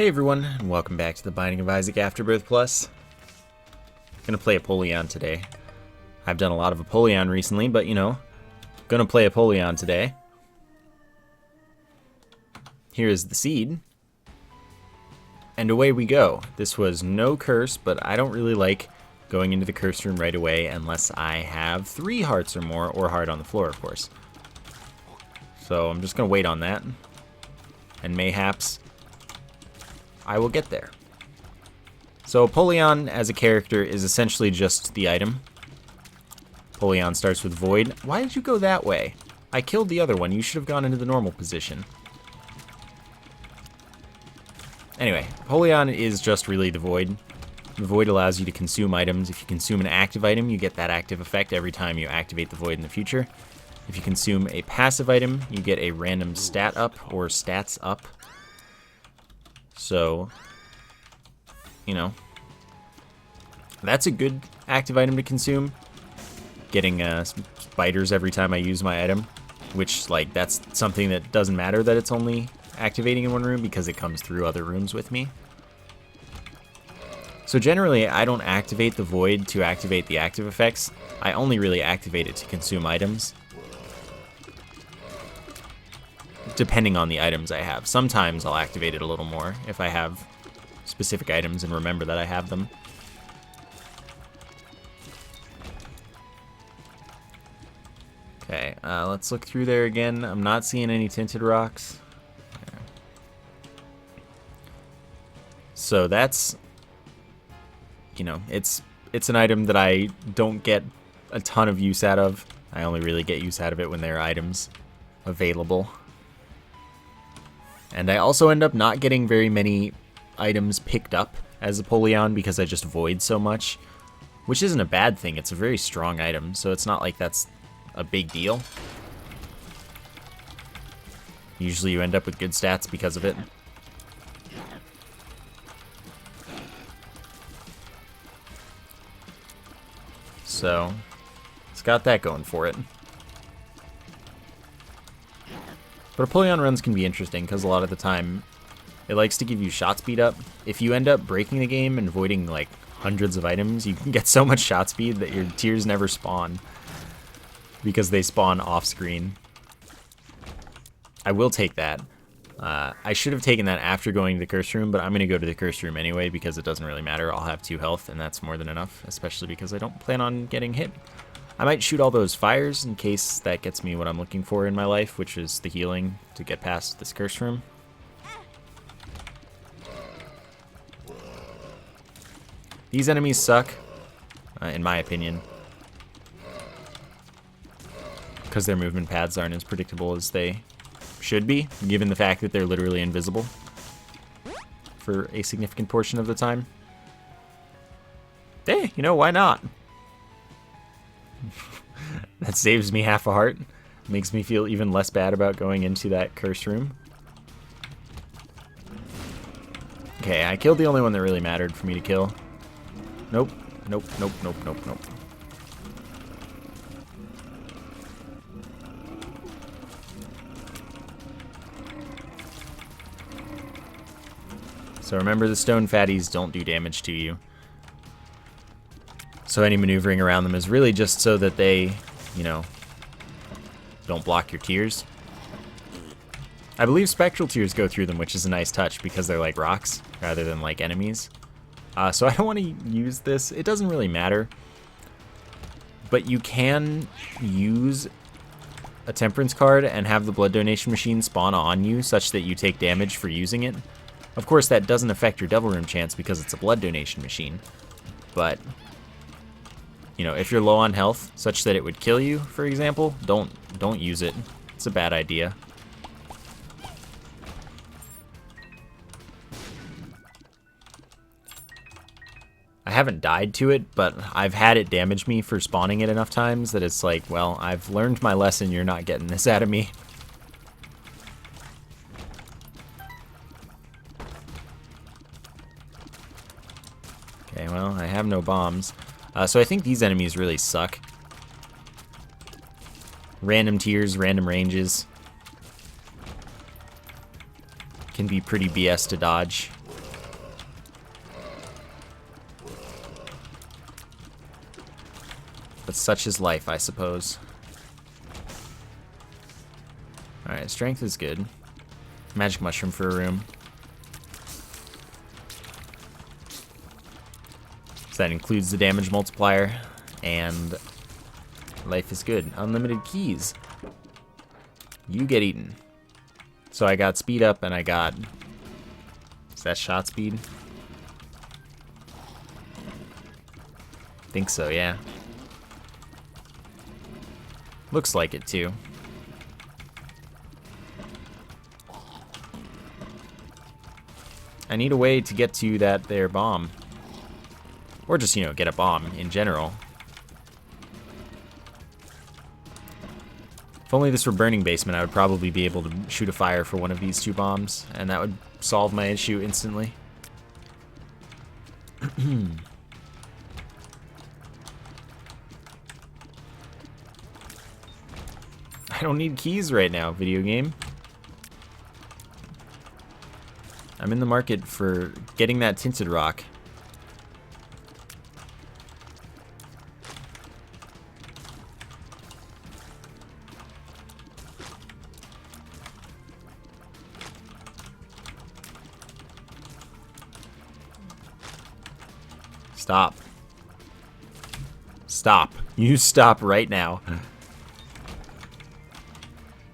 Hey everyone, and welcome back to the Binding of Isaac Afterbirth Plus. I'm gonna play Apollyon today. I've done a lot of Apollyon recently, but you know, gonna play Apollyon today. Here is the seed. And away we go. This was no curse, but I don't really like going into the curse room right away unless I have 3 hearts or more, or heart on the floor, of course. So I'm just gonna wait on that. And mayhaps I will get there. So Apollyon as a character is essentially just the item. Apollyon starts with Void. Why did you go that way? I killed the other one. You should have gone into the normal position. Anyway, Apollyon is just really the Void. The Void allows you to consume items. If you consume an active item, you get that active effect every time you activate the Void in the future. If you consume a passive item, you get a random stat up or stats up. So, you know, that's a good active item to consume. Getting spiders every time I use my item, which, like, that's something that doesn't matter that it's only activating in one room because it comes through other rooms with me. So generally, I don't activate the Void to activate the active effects. I only really activate it to consume items, depending on the items I have. Sometimes I'll activate it a little more if I have specific items and remember that I have them. Okay, let's look through there again. I'm not seeing any tinted rocks. So that's, you know, it's an item that I don't get a ton of use out of. I only really get use out of it when there are items available. And I also end up not getting very many items picked up as Apollyon because I just void so much, which isn't a bad thing. It's a very strong item, so it's not like that's a big deal. Usually you end up with good stats because of it. So, it's got that going for it. But Apollyon runs can be interesting because a lot of the time it likes to give you shot speed up. If you end up breaking the game and voiding like hundreds of items, you can get so much shot speed that your tears never spawn because they spawn off screen. I will take that. I should have taken that after going to the curse room, but I'm going to go to the curse room anyway because it doesn't really matter. I'll have 2 health and that's more than enough, especially because I don't plan on getting hit. I might shoot all those fires in case that gets me what I'm looking for in my life, which is the healing to get past this curse room. These enemies suck, in my opinion, because their movement paths aren't as predictable as they should be, given the fact that they're literally invisible for a significant portion of the time. Hey, you know, why not? That saves me half a heart. Makes me feel even less bad about going into that curse room. Okay, I killed the only one that really mattered for me to kill. Nope, nope, nope, nope, nope, nope. So remember, the stone fatties don't do damage to you. So any maneuvering around them is really just so that they, you know, don't block your tears. I believe spectral tears go through them, which is a nice touch because they're like rocks rather than like enemies. So I don't want to use this. It doesn't really matter. But you can use a temperance card and have the blood donation machine spawn on you such that you take damage for using it. Of course, that doesn't affect your devil room chance because it's a blood donation machine. But, you know, if you're low on health, such that it would kill you, for example, don't use it. It's a bad idea. I haven't died to it, but I've had it damage me for spawning it enough times that it's like, well, I've learned my lesson. You're not getting this out of me. Okay, well, I have no bombs. So I think these enemies really suck. Random tiers, random ranges. Can be pretty BS to dodge. But such is life, I suppose. Alright, strength is good. Magic mushroom for a room. So that includes the damage multiplier, and life is good. Unlimited keys. You get eaten. So I got speed up and I got... Is that shot speed? Think so, yeah. Looks like it too. I need a way to get to that there bomb. Or just, you know, get a bomb in general. If only this were Burning Basement, I would probably be able to shoot a fire for one of these 2 bombs, and that would solve my issue instantly. I don't need keys right now, video game. I'm in the market for getting that tinted rock. Stop. Stop. You stop right now.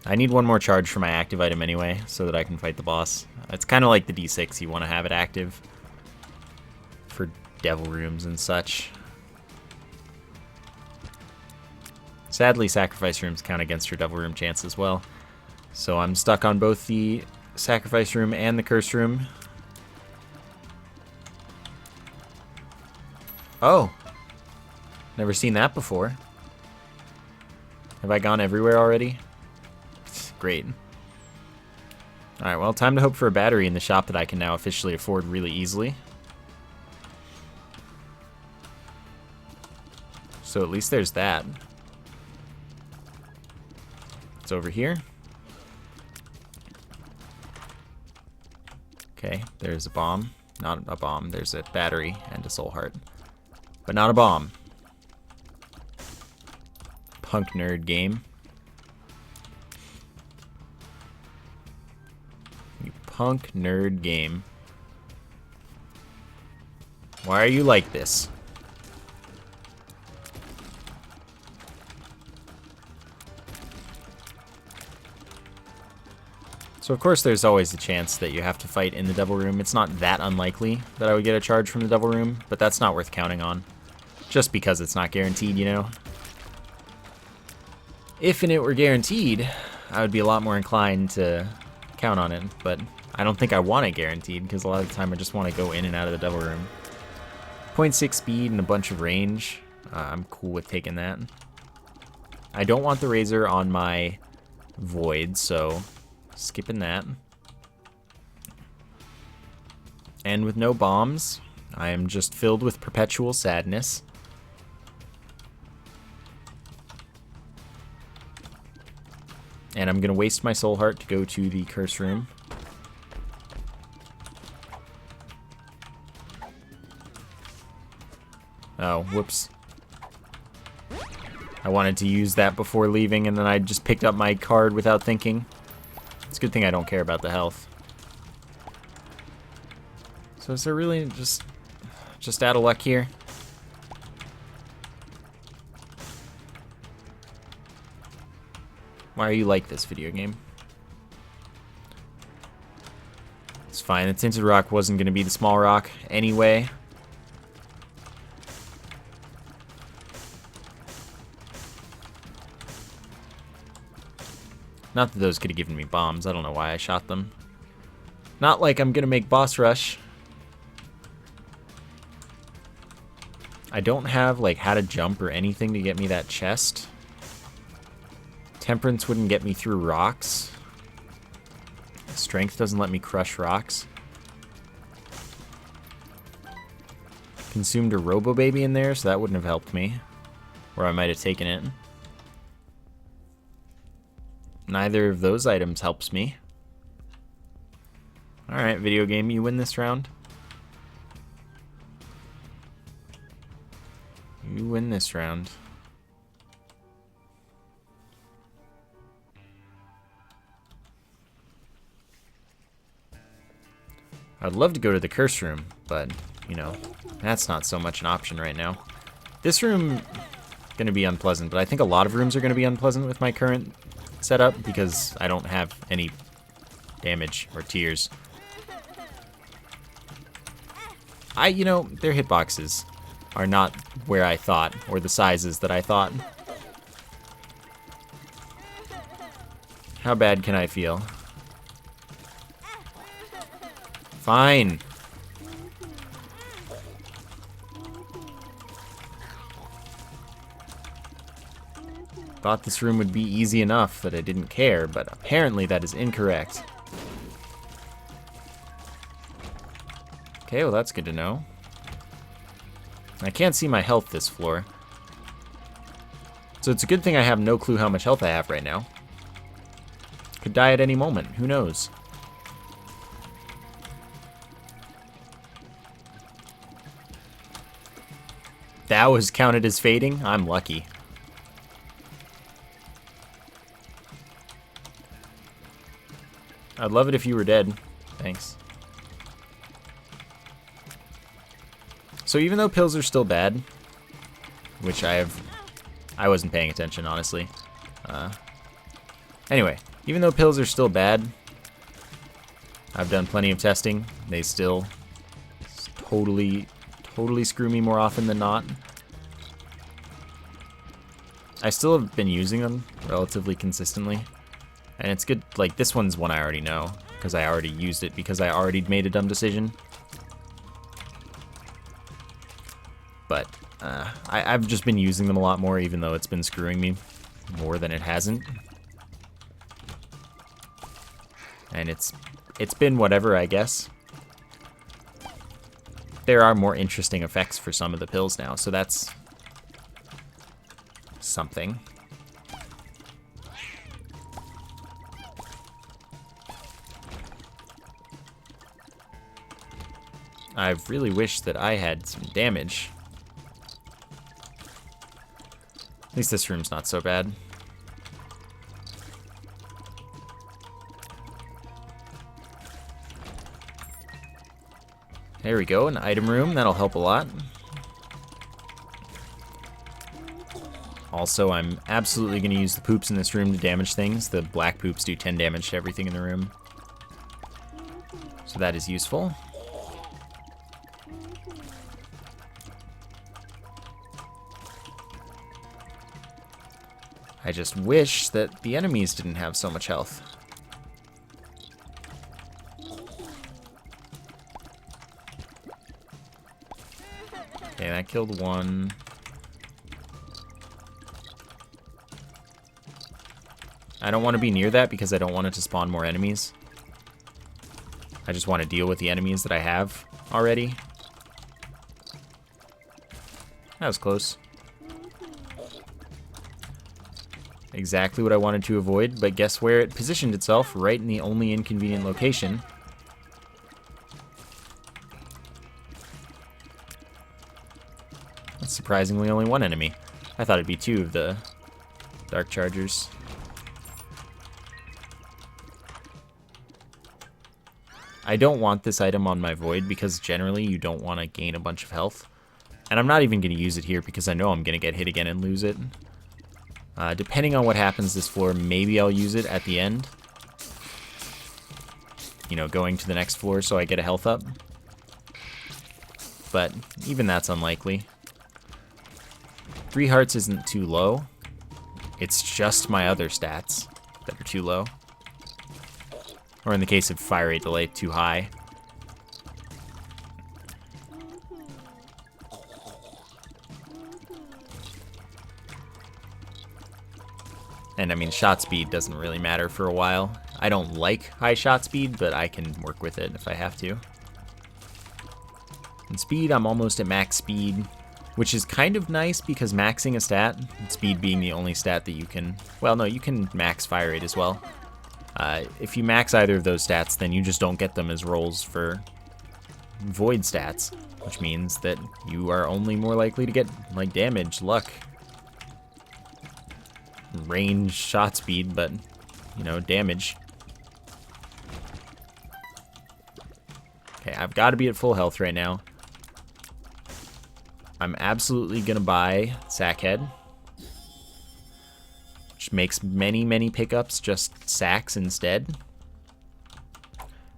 I need one more charge for my active item anyway, so that I can fight the boss. It's kind of like the D6, you want to have it active for devil rooms and such. Sadly, sacrifice rooms count against your devil room chance as well. So I'm stuck on both the sacrifice room and the curse room. Oh! Never seen that before. Have I gone everywhere already? Great. Alright, well, time to hope for a battery in the shop that I can now officially afford really easily. So at least there's that. It's over here. Okay, there's a bomb. Not a bomb, there's a battery and a soul heart. But not a bomb. Punk nerd game. You punk nerd game. Why are you like this? So of course there's always the chance that you have to fight in the devil room. It's not that unlikely that I would get a charge from the devil room, but that's not worth counting on. Just because it's not guaranteed, you know? If and it were guaranteed, I would be a lot more inclined to count on it, but I don't think I want it guaranteed, because a lot of the time I just want to go in and out of the devil room. 0.6 speed and a bunch of range. I'm cool with taking that. I don't want the razor on my void, so skipping that. And with no bombs, I am just filled with perpetual sadness. And I'm going to waste my soul heart to go to the curse room. Oh, whoops. I wanted to use that before leaving, and then I just picked up my card without thinking. It's a good thing I don't care about the health. So is there really just out of luck here? Why are you like this, video game? It's fine. The tinted rock wasn't going to be the small rock anyway. Not that those could have given me bombs. I don't know why I shot them. Not like I'm going to make boss rush. I don't have like how to jump or anything to get me that chest. Temperance wouldn't get me through rocks. Strength doesn't let me crush rocks. Consumed a Robo Baby in there, so that wouldn't have helped me. Or I might have taken it. Neither of those items helps me. Alright, video game, you win this round. You win this round. I'd love to go to the curse room, but, you know, that's not so much an option right now. This room going to be unpleasant, but I think a lot of rooms are going to be unpleasant with my current setup because I don't have any damage or tears. You know, their hitboxes are not where I thought, or the sizes that I thought. How bad can I feel? Fine. Thought this room would be easy enough that I didn't care, but apparently that is incorrect. Okay, well that's good to know. I can't see my health this floor. So it's a good thing I have no clue how much health I have right now. Could die at any moment, who knows? That was counted as fading? I'm lucky. I'd love it if you were dead. Thanks. So even though pills are still bad, which I wasn't paying attention, honestly. Anyway, even though pills are still bad, I've done plenty of testing. They still totally screw me more often than not. I still have been using them relatively consistently. And it's good, like this one's one I already know, because I already used it, because I already made a dumb decision. But I've just been using them a lot more, even though it's been screwing me more than it hasn't. And it's been whatever, I guess. There are more interesting effects for some of the pills now, so that's something. I really wish that I had some damage. At least this room's not so bad. There we go, an item room. That'll help a lot. Also, I'm absolutely going to use the poops in this room to damage things. The black poops do 10 damage to everything in the room. So that is useful. I just wish that the enemies didn't have so much health. Okay, that killed one. I don't want to be near that because I don't want it to spawn more enemies. I just want to deal with the enemies that I have already. That was close. Exactly what I wanted to avoid, but guess where it positioned itself? Right in the only inconvenient location. That's surprisingly only one enemy. I thought it'd be two of the Dark Chargers. I don't want this item on my Void because generally you don't want to gain a bunch of health. And I'm not even going to use it here because I know I'm going to get hit again and lose it. Depending on what happens this floor, maybe I'll use it at the end. You know, going to the next floor so I get a health up. But even that's unlikely. 3 hearts isn't too low. It's just my other stats that are too low. Or in the case of fire rate delay, too high. And I mean, shot speed doesn't really matter for a while. I don't like high shot speed, but I can work with it if I have to. And speed, I'm almost at max speed, which is kind of nice because maxing a stat, speed being the only stat that you can, well, no, you can max fire rate as well. If you max either of those stats, then you just don't get them as rolls for void stats, which means that you are only more likely to get, like, damage, luck, range, shot speed, but, you know, damage. Okay, I've got to be at full health right now. I'm absolutely going to buy Sackhead, which makes many, many pickups just sacks instead.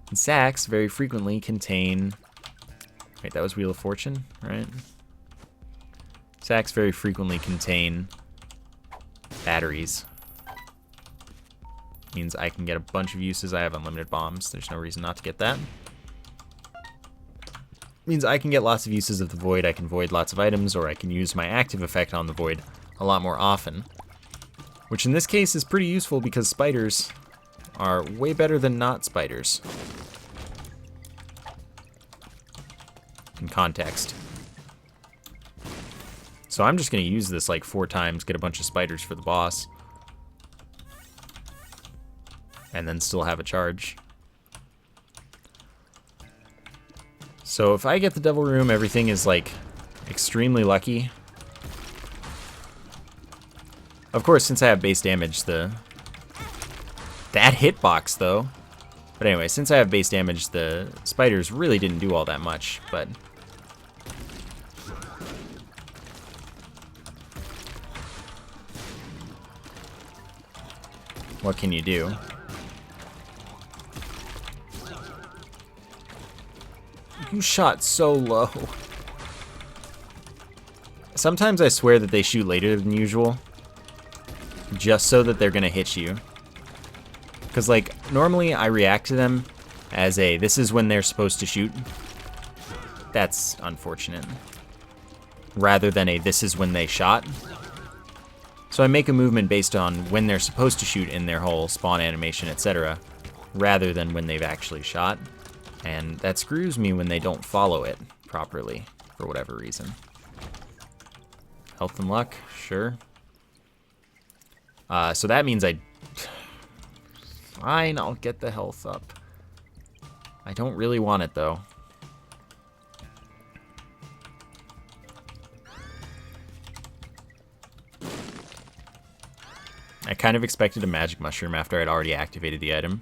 And sacks very frequently contain... Wait, that was Wheel of Fortune, right? Sacks very frequently contain batteries. Means I can get a bunch of uses. I have unlimited bombs. There's no reason not to get that. Means I can get lots of uses of the void. I can void lots of items, or I can use my active effect on the void a lot more often. Which in this case is pretty useful because spiders are way better than not spiders. In context. So I'm just going to use this like 4 times, get a bunch of spiders for the boss. And then still have a charge. So if I get the Devil Room, everything is like extremely lucky. Of course, since I have base damage, that hitbox though. But anyway, since I have base damage, the spiders really didn't do all that much, but... What can you do? You shot so low. Sometimes I swear that they shoot later than usual, just so that they're gonna hit you. Because, like, normally I react to them as a, this is when they're supposed to shoot. That's unfortunate. Rather than a, this is when they shot. So I make a movement based on when they're supposed to shoot in their whole spawn animation, etc., rather than when they've actually shot. And that screws me when they don't follow it properly, for whatever reason. Health and luck, sure. So that means fine, I'll get the health up. I don't really want it, though. I kind of expected a magic mushroom after I'd already activated the item.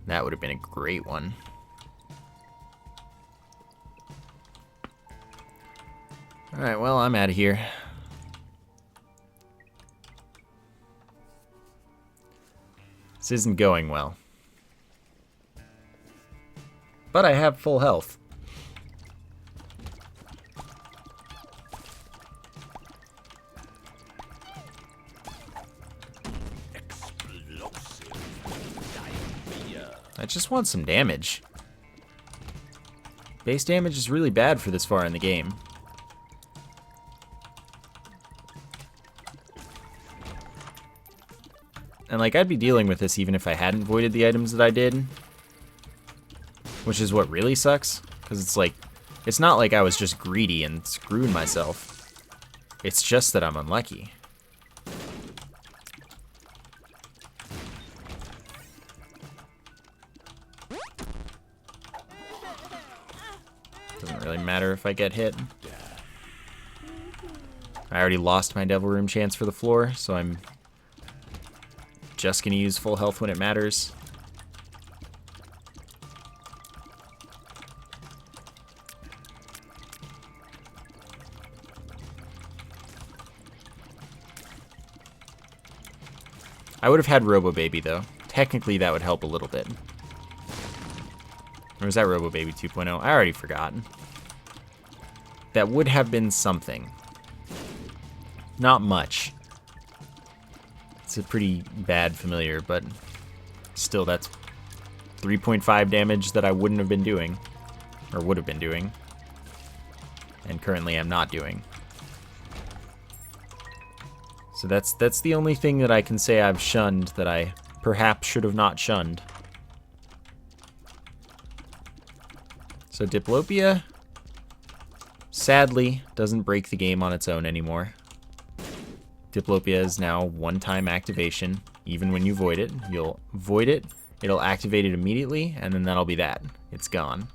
That would have been a great one. Alright, well, I'm out of here. This isn't going well. But I have full health. I just want some damage. Base damage is really bad for this far in the game. And like, I'd be dealing with this even if I hadn't voided the items that I did. Which is what really sucks. Because it's like, it's not like I was just greedy and screwed myself. It's just that I'm unlucky. Doesn't really matter if I get hit. I already lost my Devil Room chance for the floor, so I'm just gonna use full health when it matters. I would have had Robo Baby though. Technically that would help a little bit. Or was that Robo Baby 2.0? I already forgot. That would have been something. Not much. It's a pretty bad familiar, but still that's 3.5 damage that I wouldn't have been doing. Or would have been doing. And currently I'm not doing. So that's the only thing that I can say I've shunned that I perhaps should have not shunned. So Diplopia, sadly, doesn't break the game on its own anymore. Diplopia is now one-time activation. Even when you void it, you'll void it, it'll activate it immediately, and then that'll be that. It's gone.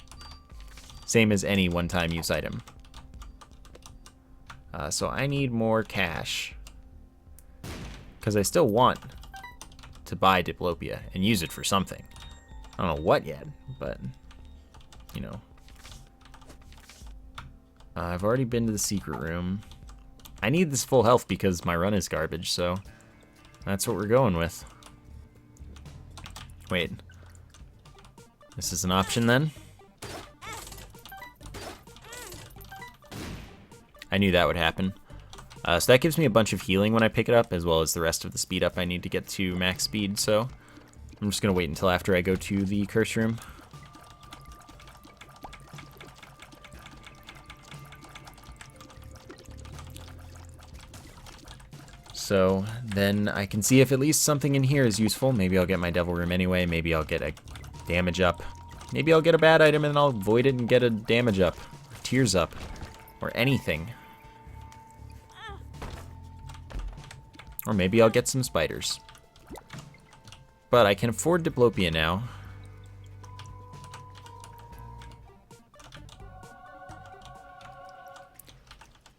Same as any one-time use item. So I need more cash. Because I still want to buy Diplopia and use it for something. I don't know what yet, but you know. I've already been to the secret room. I need this full health because my run is garbage, so that's what we're going with. Wait. This is an option then? I knew that would happen. So that gives me a bunch of healing when I pick it up, as well as the rest of the speed up I need to get to max speed, so I'm just going to wait until after I go to the curse room. So then I can see if at least something in here is useful. Maybe I'll get my devil room anyway. Maybe I'll get a damage up. Maybe I'll get a bad item and I'll void it and get a damage up. Or tears up. Or anything. Or maybe I'll get some spiders. But I can afford Diplopia now.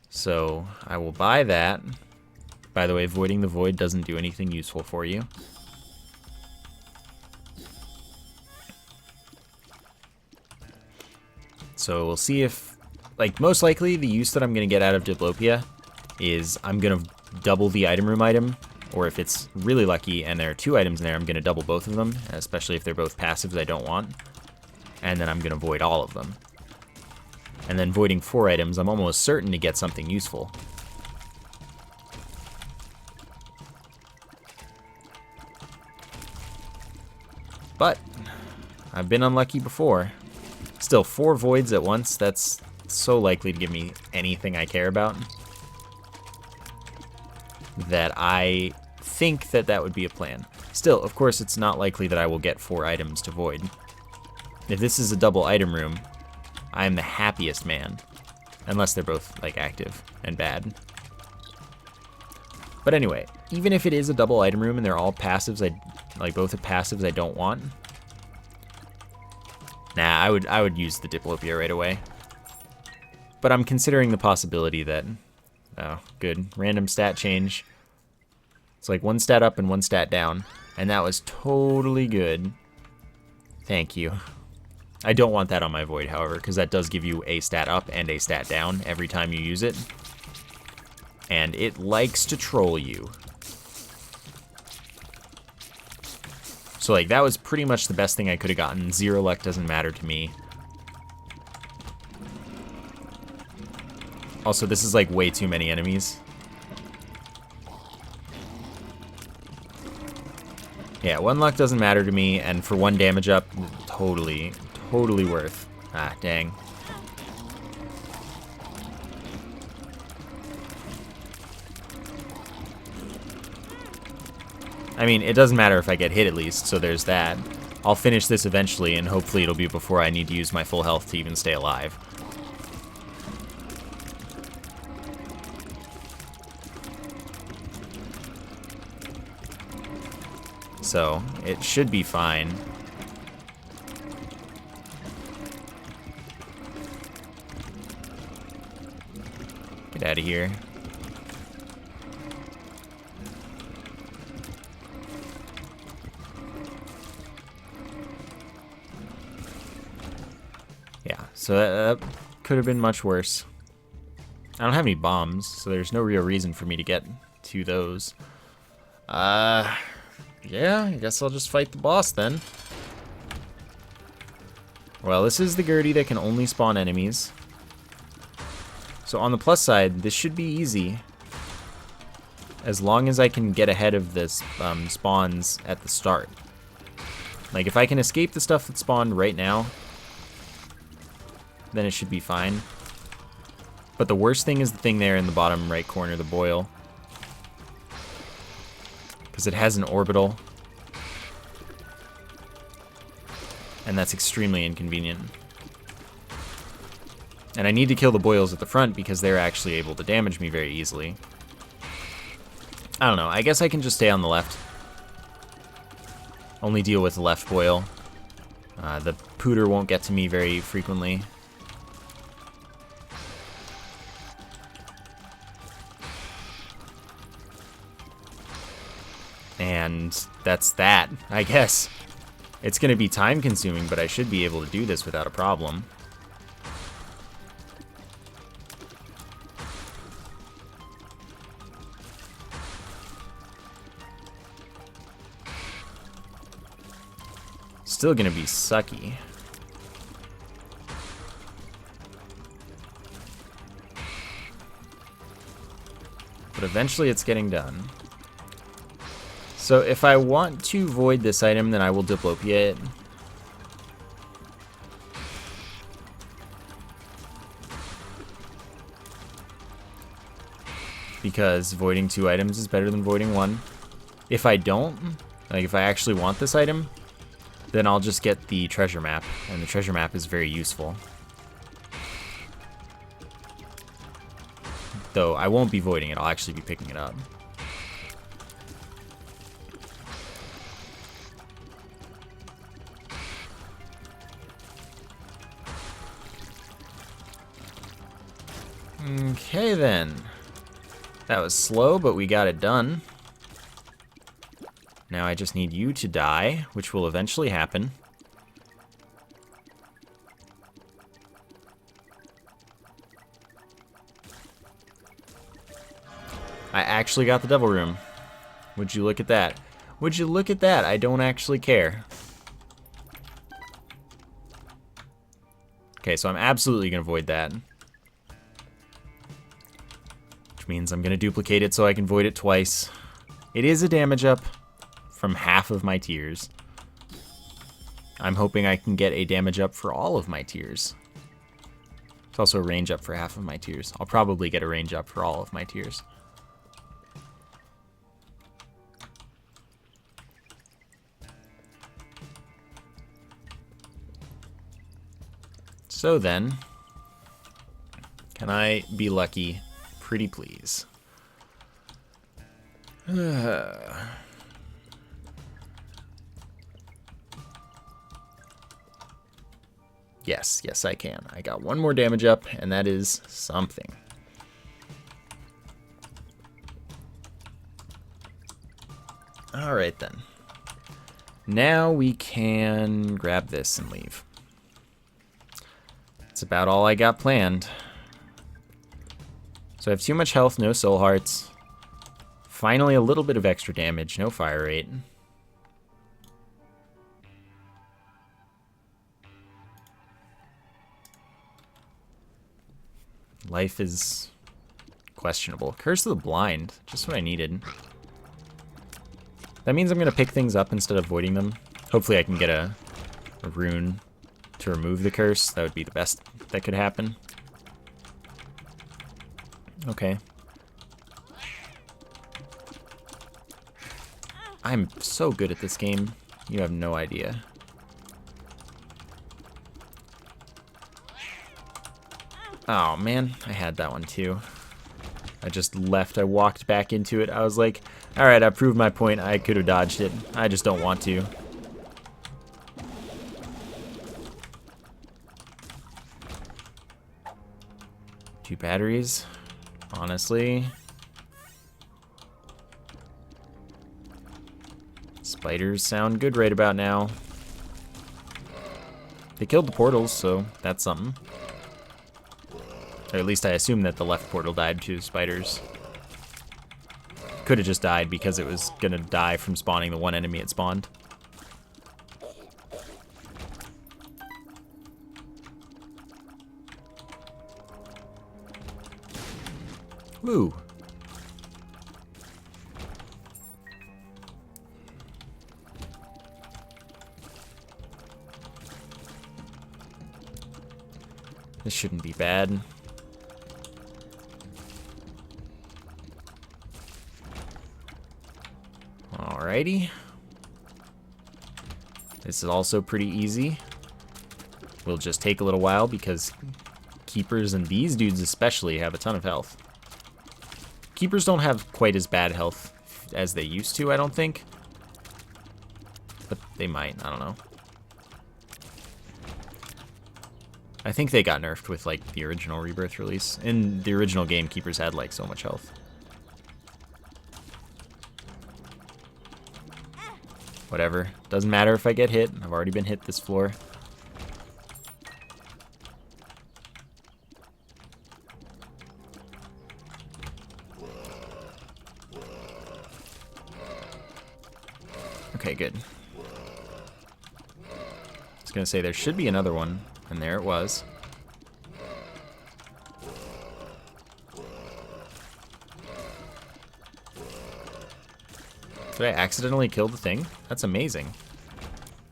So I will buy that. By the way, voiding the void doesn't do anything useful for you. So we'll see if, like, most likely the use that I'm going to get out of Diplopia is I'm going to double the item room item, or if it's really lucky and there are 2 items in there, I'm going to double both of them, especially if they're both passives I don't want. And then I'm going to void all of them. And then voiding 4 items, I'm almost certain to get something useful. But I've been unlucky before. Still, 4 voids at once, that's so likely to give me anything I care about that I think that that would be a plan. Still, of course, it's not likely that I will get 4 items to void. If this is a double item room, I am the happiest man. Unless they're both, like, active and bad. But anyway, even if it is a double item room and they're all passives, like both are passives I don't want. Nah, I would use the Diplopia right away. But I'm considering the possibility that, oh, good, random stat change. It's like 1 stat up and 1 stat down, and that was totally good. Thank you. I don't want that on my void, however, because that does give you a stat up and a stat down every time you use it. And it likes to troll you. So, like, that was pretty much the best thing I could have gotten. 0 luck doesn't matter to me. Also, this is, like, way too many enemies. Yeah, 1 luck doesn't matter to me, and for 1 damage up, totally worth. Ah, dang. I mean, it doesn't matter if I get hit at least, so there's that. I'll finish this eventually, and hopefully it'll be before I need to use my full health to even stay alive. So, it should be fine. Get out of here. Yeah, so that could have been much worse. I don't have any bombs, so there's no real reason for me to get to those. Yeah, I guess I'll just fight the boss then. Well, this is the Gertie that can only spawn enemies. So on the plus side, this should be easy. As long as I can get ahead of this spawns at the start. Like, if I can escape the stuff that spawned right now, then it should be fine. But the worst thing is the thing there in the bottom right corner, the boil. Because it has an orbital. And that's extremely inconvenient. And I need to kill the boils at the front because they're actually able to damage me very easily. I don't know, I guess I can just stay on the left. Only deal with the left boil. The pooter won't get to me very frequently. And that's that, I guess. It's going to be time consuming, but I should be able to do this without a problem. Still going to be sucky. But eventually it's getting done. So if I want to void this item, then I will Diplopia it. Because voiding 2 items is better than voiding 1. If I don't, like if I actually want this item, then I'll just get the treasure map, and the treasure map is very useful. Though I won't be voiding it, I'll actually be picking it up. Okay then. That was slow, but we got it done. Now I just need you to die, which will eventually happen. I actually got the devil room. Would you look at that? Would you look at that? I don't actually care. Okay, so I'm absolutely going to void that. Which means I'm going to duplicate it so I can void it twice. It is a damage up from half of my tiers. I'm hoping I can get a damage up for all of my tiers. It's also a range up for half of my tiers. I'll probably get a range up for all of my tiers. So then, can I be lucky? Pretty please. Yes, yes I can. I got one more damage up, and that is something. Alright then. Now we can grab this and leave. That's about all I got planned. So I have too much health, no soul hearts. Finally a little bit of extra damage, no fire rate. Life is questionable. Curse of the Blind, just what I needed. That means I'm going to pick things up instead of voiding them. Hopefully I can get a rune to remove the curse. That would be the best that could happen. Okay. I'm so good at this game. You have no idea. Oh man, I had that one too. I just left, I walked back into it. I was like, alright, I proved my point. I could have dodged it. I just don't want to. Two batteries, honestly. Spiders sound good right about now. They killed the portals, so that's something. Or at least I assume that the left portal died to spiders. Could have just died because it was gonna die from spawning the one enemy it spawned. Woo. This shouldn't be bad. Alrighty. This is also pretty easy. Will just take a little while because keepers and these dudes especially have a ton of health. Keepers don't have quite as bad health as they used to, I don't think. But they might, I don't know. I think they got nerfed with like the original Rebirth release. In the original game, keepers had like so much health. Whatever. Doesn't matter if I get hit. I've already been hit this floor. Okay, good. I was gonna say there should be another one, and there it was. Did I accidentally kill the thing? That's amazing.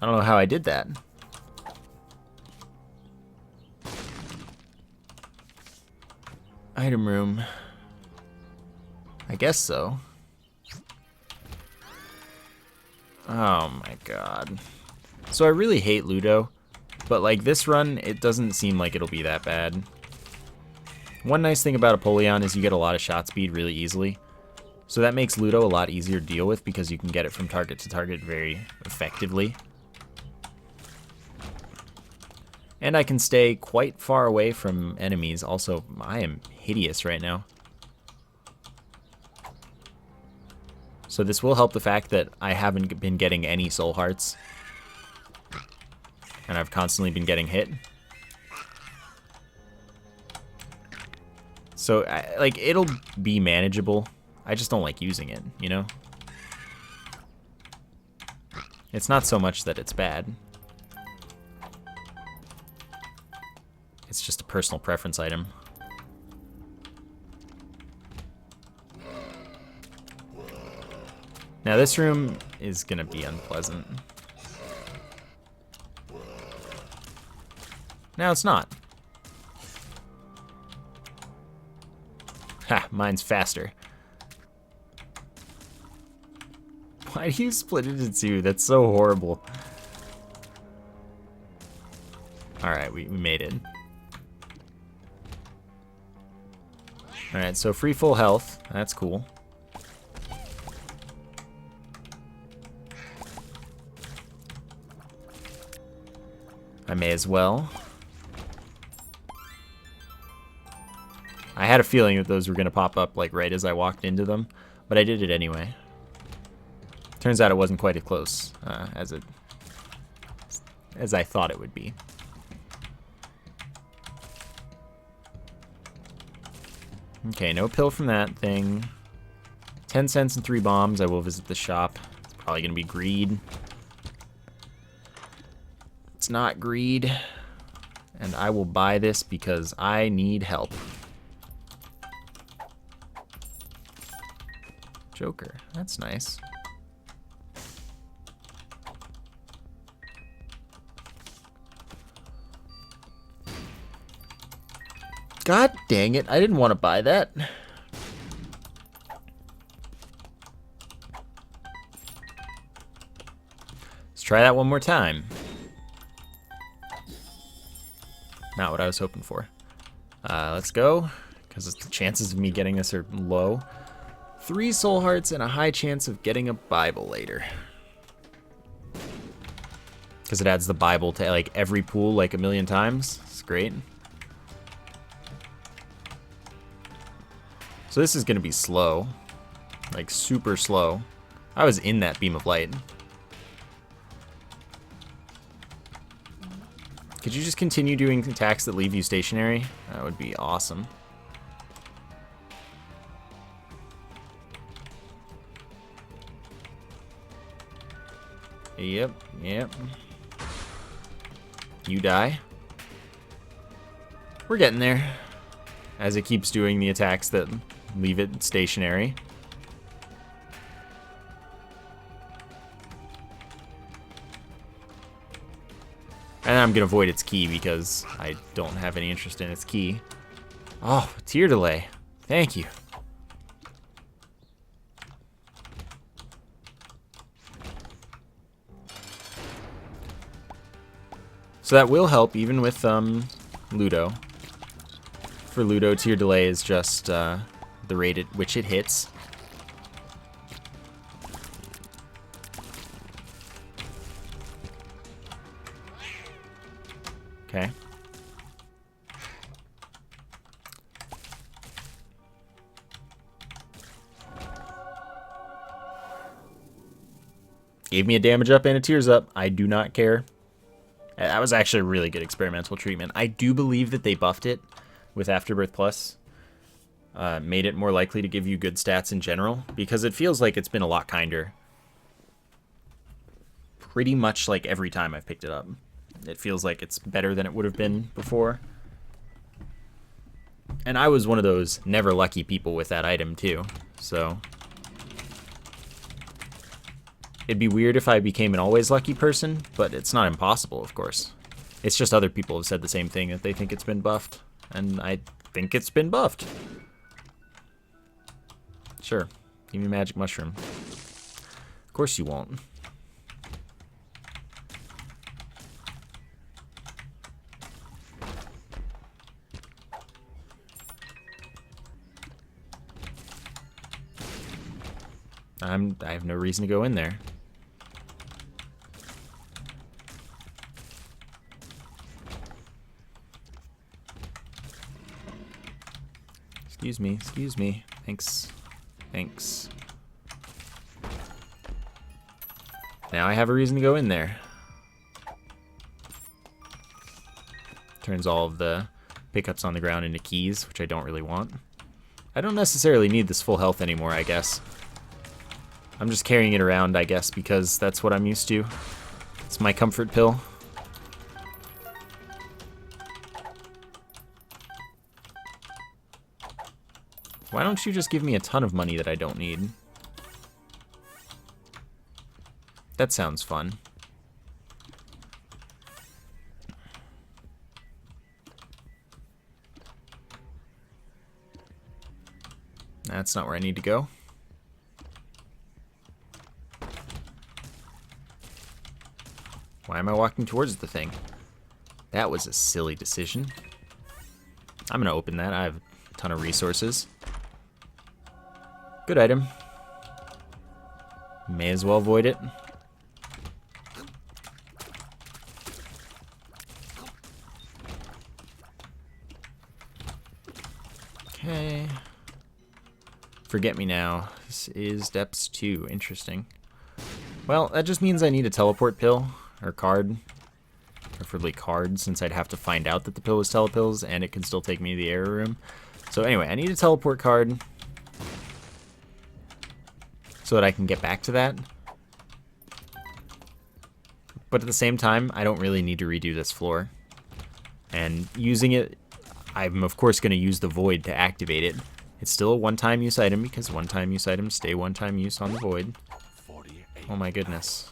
I don't know how I did that. Item room. I guess so. Oh my god. So I really hate Ludo, but like this run, it doesn't seem like it'll be that bad. One nice thing about Apollyon is you get a lot of shot speed really easily. So that makes Ludo a lot easier to deal with because you can get it from target to target very effectively. And I can stay quite far away from enemies. Also, I am hideous right now. So this will help the fact that I haven't been getting any soul hearts. And I've constantly been getting hit. So, like, it'll be manageable. I just don't like using it, you know? It's not so much that it's bad. It's just a personal preference item. Now this room is gonna be unpleasant. Now it's not. Ha, mine's faster. Why do you split it into two? That's so horrible. Alright, we made it. Alright, so free full health. That's cool. I may as well. I had a feeling that those were going to pop up like right as I walked into them, but I did it anyway. Turns out it wasn't quite as close as I thought it would be. Okay, no pill from that thing. 10 cents and 3 bombs. I will visit the shop. It's probably going to be greed. It's not greed. And I will buy this because I need help. Joker. That's nice. God dang it, I didn't want to buy that. Let's try that one more time. Not what I was hoping for. Let's go, because the chances of me getting this are low. 3 soul hearts and a high chance of getting a Bible later. Because it adds the Bible to like every pool like a million times. It's great. So this is going to be slow, like super slow. I was in that beam of light. Could you just continue doing attacks that leave you stationary? That would be awesome. Yep, yep. You die. We're getting there. As it keeps doing the attacks that leave it stationary. And I'm gonna avoid its key because I don't have any interest in its key. Oh, tear delay. Thank you. So that will help even with Ludo. For Ludo, tear delay is just the rate at which it hits. Okay. Gave me a damage up and a tears up. I do not care. That was actually a really good experimental treatment. I do believe that they buffed it with Afterbirth Plus. Made it more likely to give you good stats in general, because it feels like it's been a lot kinder. Pretty much like every time I've picked it up. It feels like it's better than it would have been before. And I was one of those never lucky people with that item too, so it'd be weird if I became an always lucky person, but it's not impossible, of course. It's just other people have said the same thing, that they think it's been buffed, and I think it's been buffed. Sure, give me a magic mushroom. Of course you won't. I have no reason to go in there. Excuse me, excuse me. Thanks. Thanks. Now I have a reason to go in there. Turns all of the pickups on the ground into keys, which I don't really want. I don't necessarily need this full health anymore, I guess. I'm just carrying it around, I guess, because that's what I'm used to. It's my comfort pill. Why don't you just give me a ton of money that I don't need? That sounds fun. That's not where I need to go. Why am I walking towards the thing? That was a silly decision. I'm gonna open that. I have a ton of resources. Good item. May as well avoid it. Okay. Forget me now. This is Depths 2. Interesting. Well, that just means I need a teleport pill. Or card. Preferably card, since I'd have to find out that the pill is telepills, and it can still take me to the error room. So anyway, I need a teleport card so that I can get back to that. But at the same time, I don't really need to redo this floor. And using it, I'm of course going to use the void to activate it. It's still a one-time use item, because one-time use items stay one-time use on the void. Oh my goodness.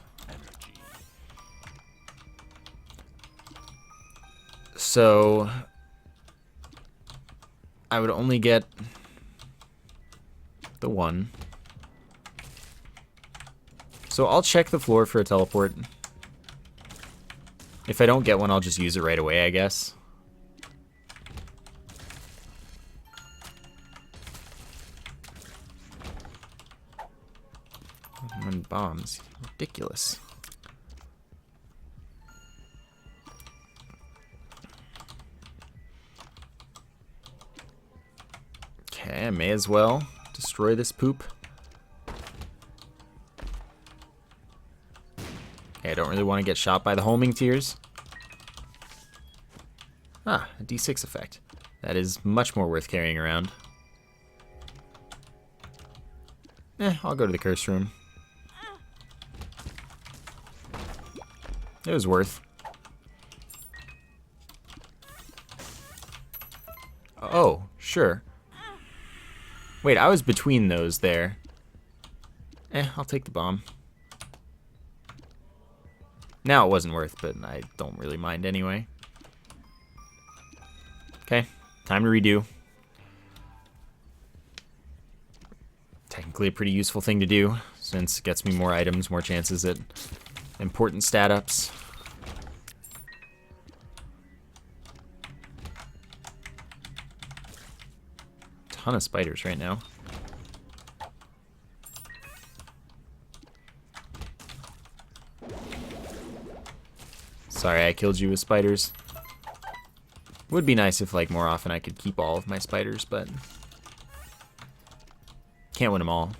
So I would only get the one. So I'll check the floor for a teleport. If I don't get one, I'll just use it right away, I guess. And bombs. Ridiculous. Okay, I may as well destroy this poop. Okay, I don't really want to get shot by the homing tears. Ah, a D6 effect. That is much more worth carrying around. I'll go to the curse room. It was worth. Oh, sure. Wait, I was between those there. I'll take the bomb. Now it wasn't worth, but I don't really mind anyway. Okay, time to redo. Technically a pretty useful thing to do, since it gets me more items, more chances at important stat ups. Ton of spiders right now. Sorry I killed you with spiders. Would be nice if like more often I could keep all of my spiders, but can't win them all.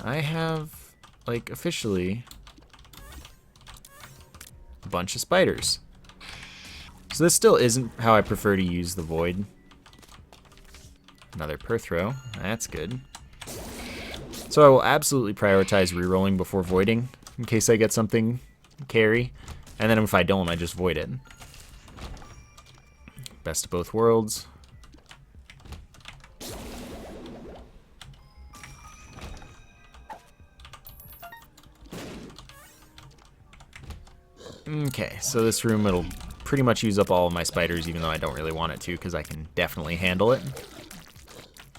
I have, like, officially a bunch of spiders. So this still isn't how I prefer to use the void. Another Perthrow, that's good. So I will absolutely prioritize rerolling before voiding, in case I get something carry. And then if I don't, I just void it. Best of both worlds. Okay, so this room, it'll pretty much use up all of my spiders, even though I don't really want it to, because I can definitely handle it.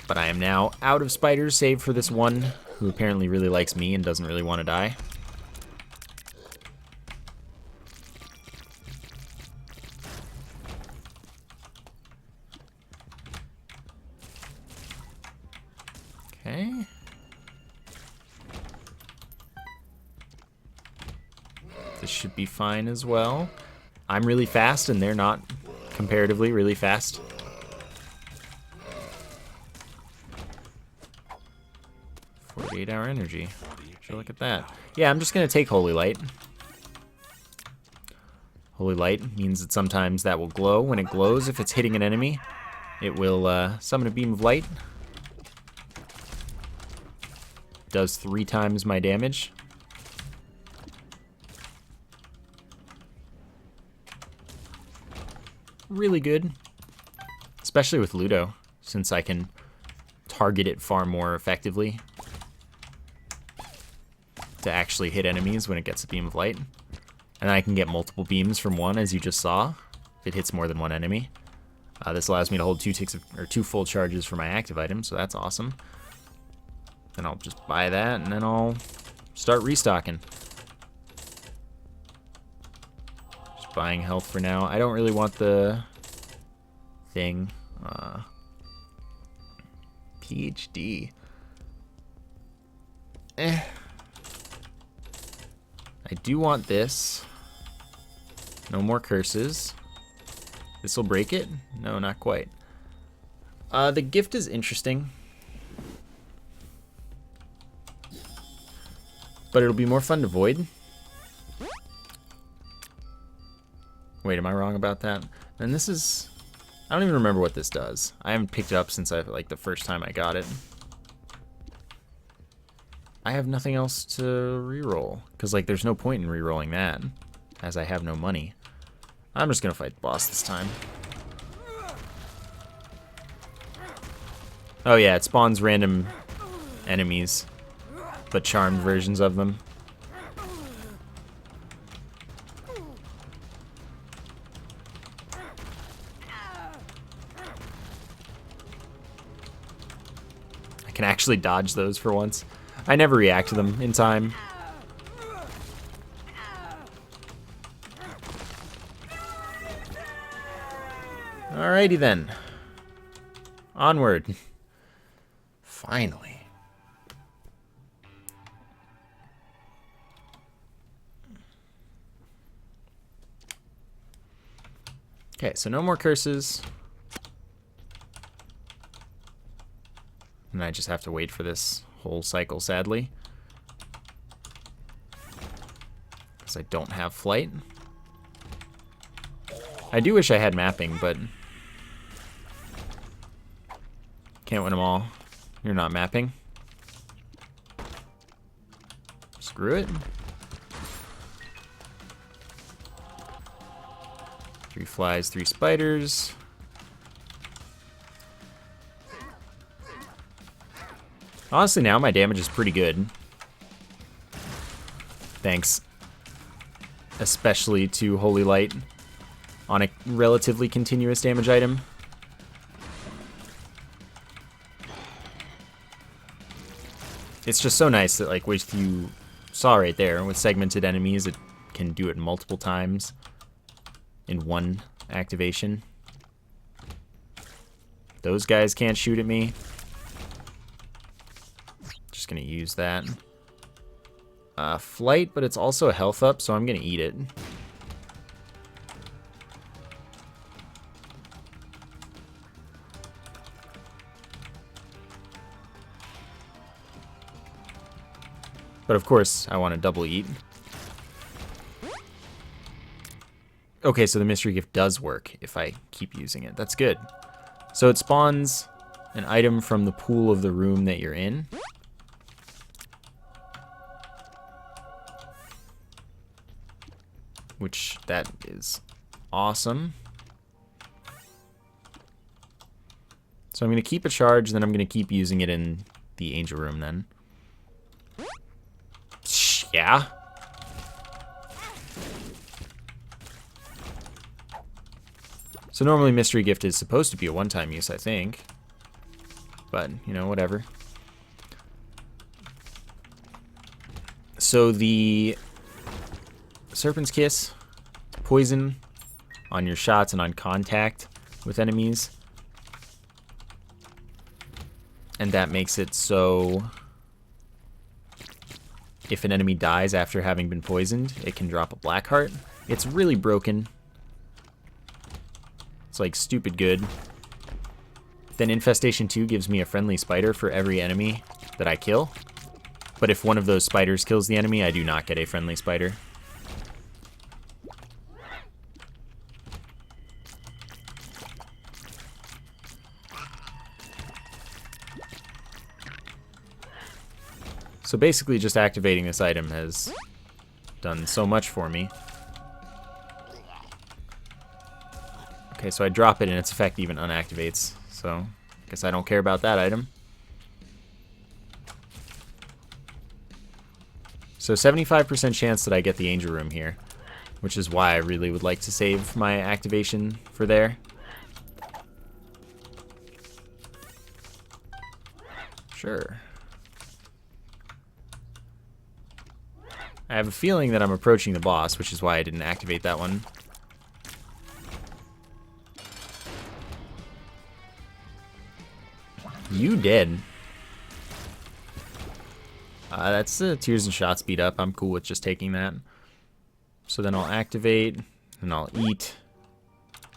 But I am now out of spiders, save for this one, who apparently really likes me and doesn't really want to die. Okay. This should be fine as well. I'm really fast, and they're not comparatively really fast. Hour energy. Sure, look at that. Yeah, I'm just gonna take Holy Light. Holy Light means that sometimes that will glow. When it glows, if it's hitting an enemy, it will summon a beam of light. Does 3 times my damage. Really good. Especially with Ludo, since I can target it far more effectively to actually hit enemies when it gets a beam of light. And then I can get multiple beams from one, as you just saw, if it hits more than one enemy. This allows me to hold 2 full charges for my active item, so that's awesome. Then I'll just buy that, and then I'll start restocking. Just buying health for now. I don't really want the thing. PhD. I do want this. No more curses. This will break it? No, not quite. The gift is interesting. But it'll be more fun to void. Wait, am I wrong about that? And this is... I don't even remember what this does. I haven't picked it up since the first time I got it. I have nothing else to reroll, because there's no point in rerolling that, as I have no money. I'm just gonna fight the boss this time. Oh yeah, it spawns random enemies, but charmed versions of them. I can actually dodge those for once. I never react to them in time. Alrighty then. Onward. Finally. Okay, so no more curses. And I just have to wait for this whole cycle, sadly. Because I don't have flight. I do wish I had mapping, but can't win them all. You're not mapping. Screw it. 3 flies, 3 spiders. Honestly, now my damage is pretty good. Thanks. Especially to Holy Light on a relatively continuous damage item. It's just so nice that, with you saw right there, with segmented enemies, it can do it multiple times in one activation. Those guys can't shoot at me. Just gonna use that. Flight, but it's also a health up, so I'm gonna eat it. But of course, I want to double eat. Okay, so the mystery gift does work if I keep using it. That's good. So it spawns an item from the pool of the room that you're in. Which, that is awesome. So I'm going to keep a charge, then I'm going to keep using it in the angel room then. Yeah. So normally mystery gift is supposed to be a one-time use, I think. But, you know, whatever. So the Serpent's Kiss, poison on your shots and on contact with enemies. And that makes it so if an enemy dies after having been poisoned, it can drop a black heart. It's really broken. It's like stupid good. Then Infestation 2 gives me a friendly spider for every enemy that I kill. But if one of those spiders kills the enemy, I do not get a friendly spider. So basically just activating this item has done so much for me. Okay, so I drop it and its effect even unactivates. So I guess I don't care about that item. So 75% chance that I get the angel room here, which is why I really would like to save my activation for there. Sure. I have a feeling that I'm approaching the boss, which is why I didn't activate that one. You did. That's the Tears and Shot speed up. I'm cool with just taking that. So then I'll activate, and I'll eat.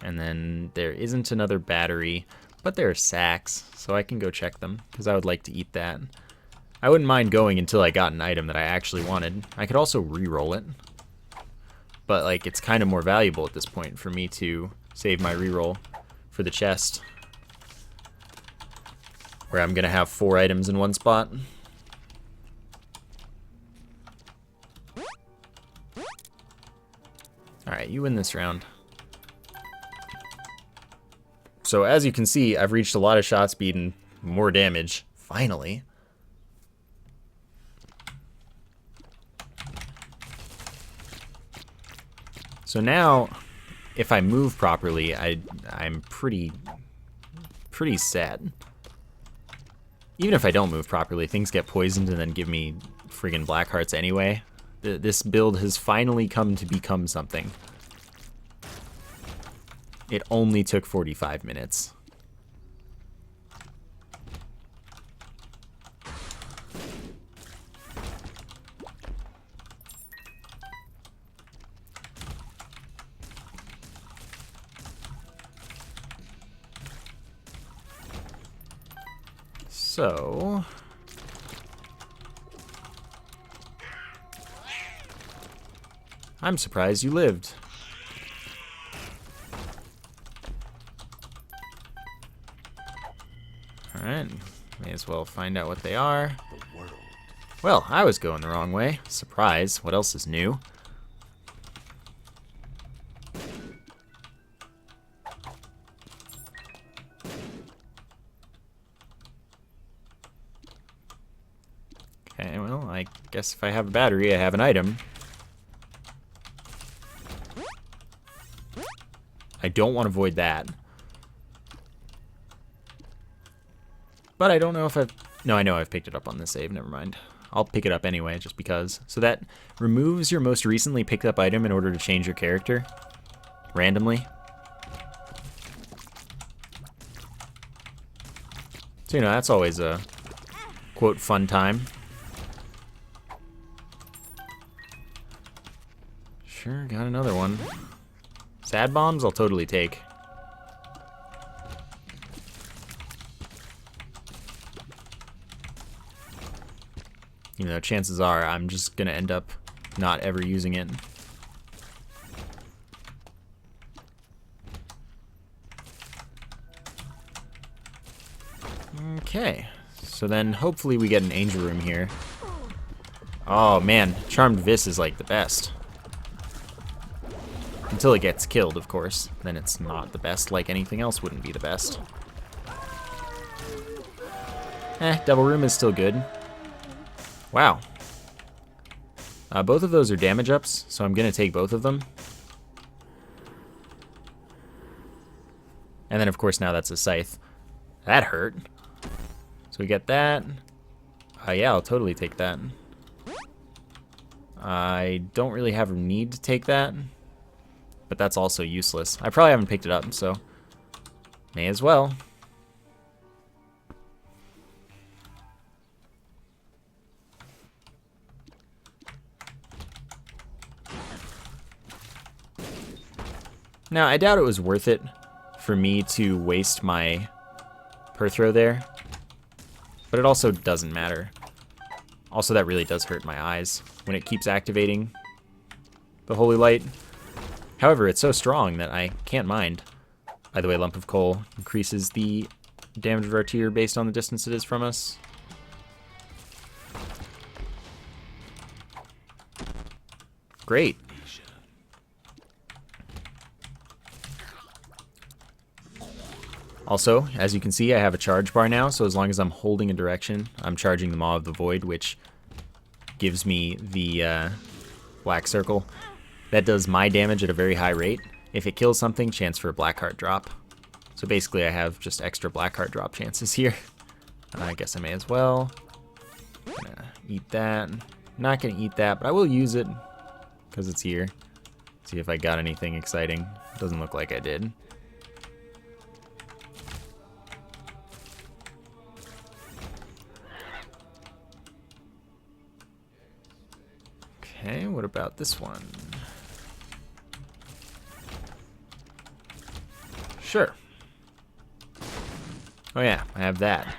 And then there isn't another battery, but there are sacks, so I can go check them, because I would like to eat that. I wouldn't mind going until I got an item that I actually wanted. I could also re-roll it. But like, it's kind of more valuable at this point for me to save my re-roll for the chest, where I'm going to have 4 items in one spot. Alright, you win this round. So as you can see, I've reached a lot of shot speed and more damage. Finally. So now, if I move properly, I'm pretty set. Even if I don't move properly, things get poisoned and then give me friggin' black hearts anyway. This build has finally come to become something. It only took 45 minutes. So, I'm surprised you lived. Alright, may as well find out what they are. Well, I was going the wrong way. Surprise, what else is new? Okay, well, I guess if I have a battery, I have an item. I don't want to void that. But I don't know if I've... No, I know I've picked it up on this save, never mind. I'll pick it up anyway, just because. So that removes your most recently picked up item in order to change your character. Randomly. So, you know, that's always a, quote, fun time. Sure, got another one. Sad bombs, I'll totally take. Even though chances are I'm just going to end up not ever using it. Okay, so then hopefully we get an angel room here. Oh man, Charmed Vis is like the best. Until it gets killed, of course. Then it's not the best, like anything else wouldn't be the best. Devil Room is still good. Wow. Both of those are damage ups, so I'm going to take both of them. And then, of course, now that's a Scythe. That hurt. So we get that. Yeah, I'll totally take that. I don't really have a need to take that. But that's also useless. I probably haven't picked it up, so may as well. Now, I doubt it was worth it for me to waste my Perthrow there, but it also doesn't matter. Also, that really does hurt my eyes when it keeps activating the Holy Light. However, it's so strong that I can't mind. By the way, Lump of Coal increases the damage of our tier based on the distance it is from us. Great. Also, as you can see, I have a charge bar now, so as long as I'm holding a direction, I'm charging the Maw of the Void, which gives me the black circle. That does my damage at a very high rate. If it kills something, chance for a Blackheart drop. So basically I have just extra Blackheart drop chances here. I guess I may as well. Gonna eat that. Not gonna eat that, but I will use it because it's here. See if I got anything exciting. Doesn't look like I did. Okay, what about this one? Sure. Oh yeah, I have that.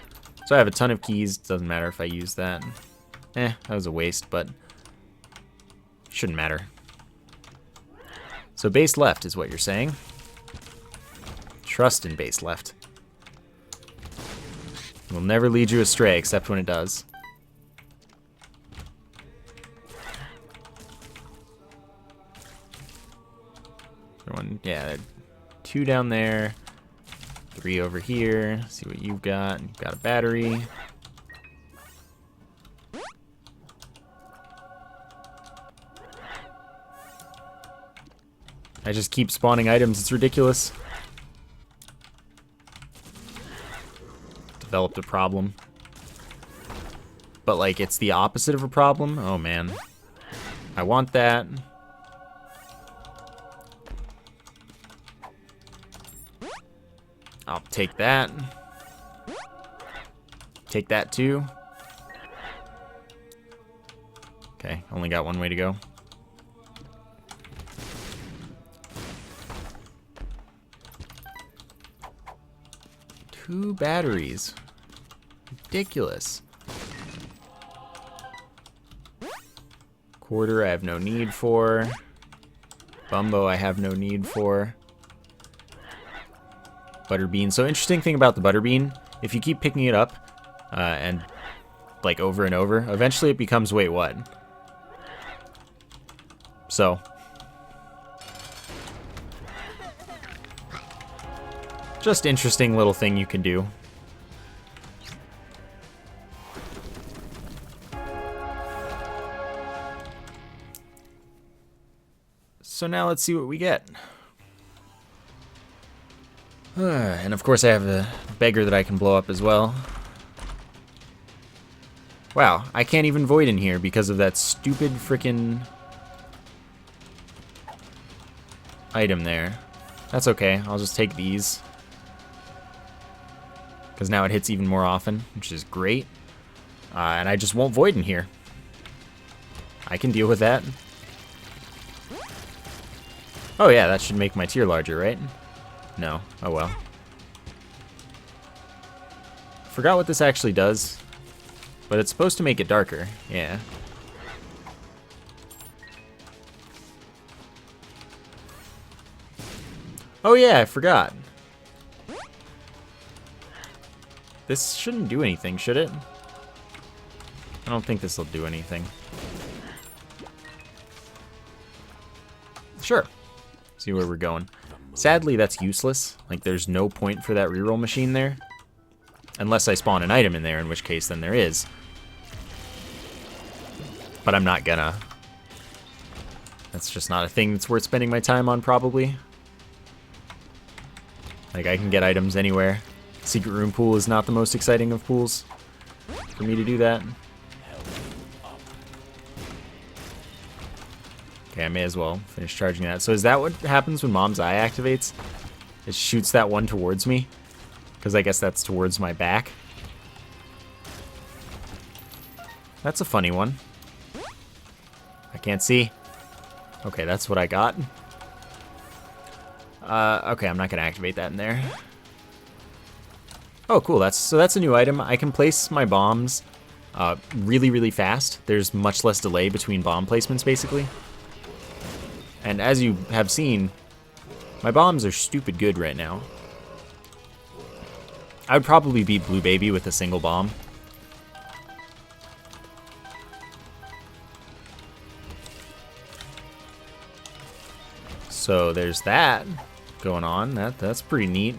So I have a ton of keys. Doesn't matter if I use that. That was a waste, but shouldn't matter. So base left is what you're saying. Trust in base left. It will never lead you astray except when it does. One, yeah, 2 down there, 3 over here. See what you've got. You've got a battery. I just keep spawning items. It's ridiculous. Developed a problem. But like, it's the opposite of a problem. Oh man. I want that. I'll take that. Take that too. Okay, only got one way to go. Two batteries. Ridiculous. Quarter I have no need for. Bumbo I have no need for. Butterbean. So interesting thing about the Butterbean, if you keep picking it up and like over and over, eventually it becomes wait what? So just interesting little thing you can do. So now let's see what we get. And of course I have a beggar that I can blow up as well. Wow, I can't even void in here because of that stupid frickin' item there. That's okay, I'll just take these. Because now it hits even more often, which is great. And I just won't void in here. I can deal with that. Oh yeah, that should make my tier larger, right? No. Oh well. Forgot what this actually does. But it's supposed to make it darker. Yeah. Oh yeah, I forgot. This shouldn't do anything, should it? I don't think this will do anything. Sure. See where we're going. Sadly, that's useless. Like, there's no point for that reroll machine there. Unless I spawn an item in there, in which case then there is. But I'm not gonna. That's just not a thing that's worth spending my time on, probably. Like, I can get items anywhere. Secret room pool is not the most exciting of pools for me to do that. Okay, I may as well finish charging that. So is that what happens when Mom's Eye activates? It shoots that one towards me? Because I guess that's towards my back. That's a funny one. I can't see. Okay, that's what I got. Okay, I'm not going to activate that in there. Oh, cool. That's a new item. I can place my bombs really, really fast. There's much less delay between bomb placements, basically. And as you have seen, my bombs are stupid good right now. I would probably beat Blue Baby with a single bomb. So there's that going on. That's pretty neat.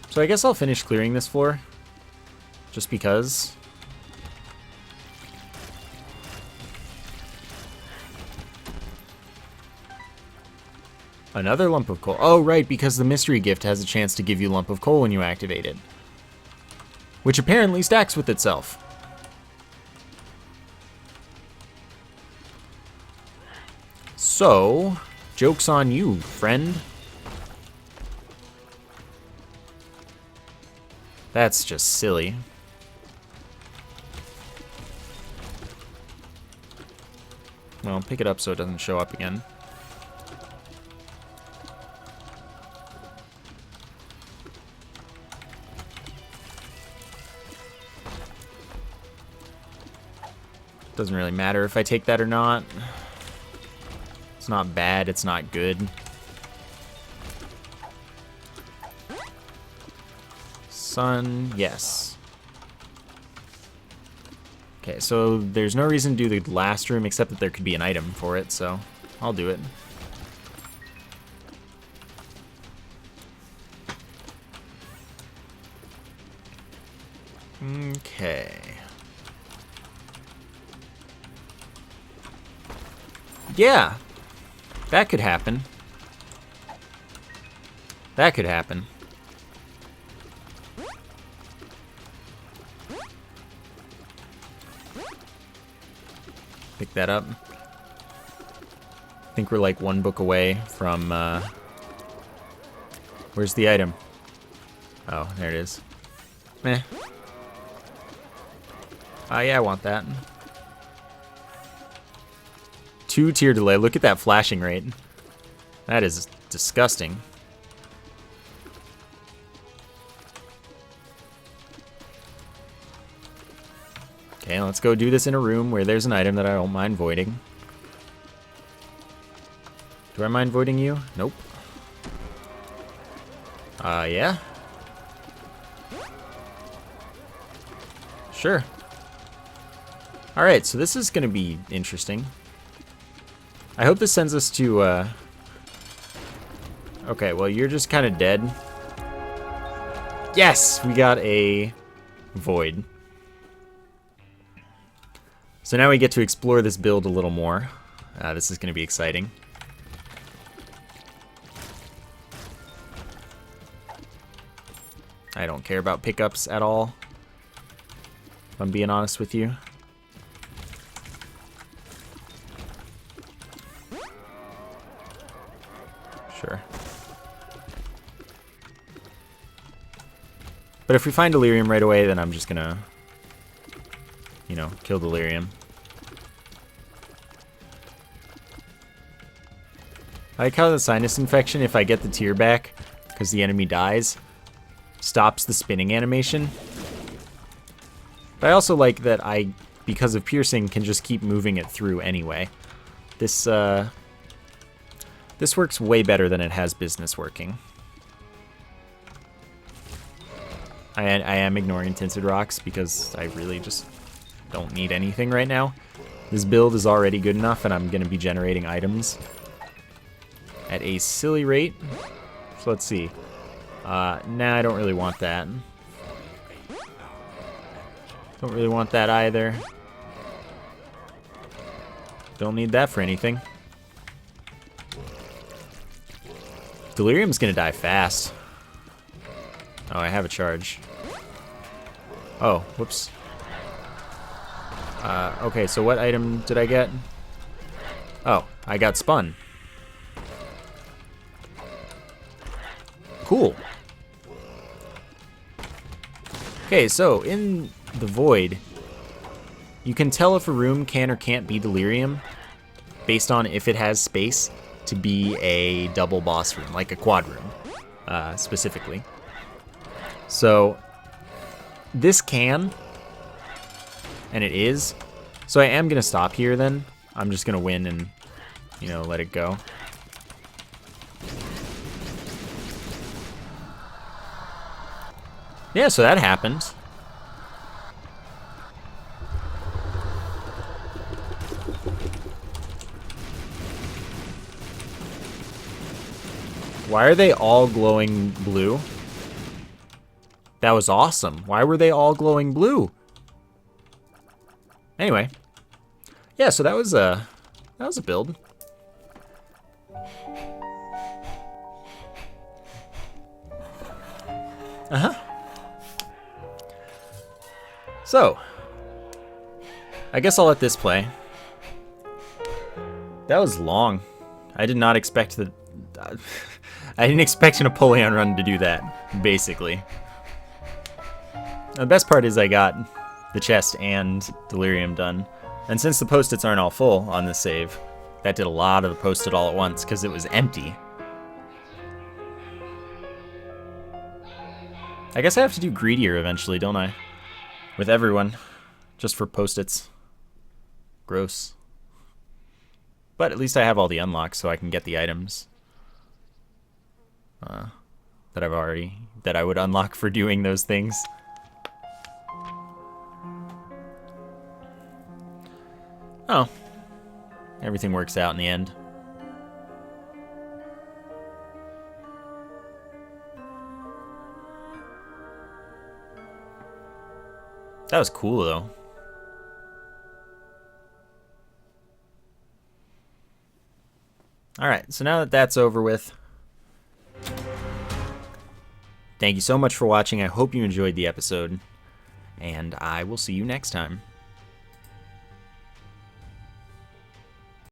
So I guess I'll finish clearing this floor. Just because. Another lump of coal. Oh, right, because the mystery gift has a chance to give you lump of coal when you activate it. Which apparently stacks with itself. So, joke's on you, friend. That's just silly. Well, pick it up so it doesn't show up again. Doesn't really matter if I take that or not. It's not bad, it's not good. Sun, yes. Okay, so there's no reason to do the last room except that there could be an item for it, so I'll do it. Okay. Yeah, that could happen. That could happen. Pick that up. I think we're like one book away from, where's the item? Oh, there it is. Meh. Yeah, I want that. 2-tier delay. Look at that flashing rate. That is disgusting. Okay, let's go do this in a room where there's an item that I don't mind voiding. Do I mind voiding you? Nope. Yeah. Sure. Alright, so this is going to be interesting. I hope this sends us to, Okay, well, you're just kind of dead. Yes! We got a void. So now we get to explore this build a little more. This is going to be exciting. I don't care about pickups at all, if I'm being honest with you. Sure. But if we find delirium right away, then I'm just gonna, you know, kill delirium. I like how the sinus infection, if I get the tier back, because the enemy dies, stops the spinning animation. But I also like that because of piercing, can just keep moving it through anyway. This works way better than it has business working. I am ignoring tinted rocks because I really just don't need anything right now. This build is already good enough, and I'm going to be generating items at a silly rate. So let's see. Nah, I don't really want that. Don't really want that either. Don't need that for anything. Delirium's gonna die fast. Oh, I have a charge. Oh, whoops. Okay, so what item did I get? Oh, I got spun. Cool. Okay, so in the void, you can tell if a room can or can't be delirium based on if it has space to be a double boss room, like a quad room, specifically. So this can, and it is. So I am gonna stop here then. I'm just gonna win and, you know, let it go. Yeah, so that happened. Why are they all glowing blue? That was awesome. Why were they all glowing blue? Anyway. Yeah, so that was a build. Uh-huh. So, I guess I'll let this play. That was long. I did not expect the... I didn't expect an Napoleon run to do that, basically. The best part is I got the chest and delirium done. And since the post-its aren't all full on this save, that did a lot of the post-it all at once because it was empty. I guess I have to do greedier eventually, don't I? With everyone, just for post-its. Gross. But at least I have all the unlocks so I can get the items that I would unlock for doing those things. Oh, everything works out in the end. That was cool, though. Alright, so now that that's over with, thank you so much for watching. I hope you enjoyed the episode, and I will see you next time.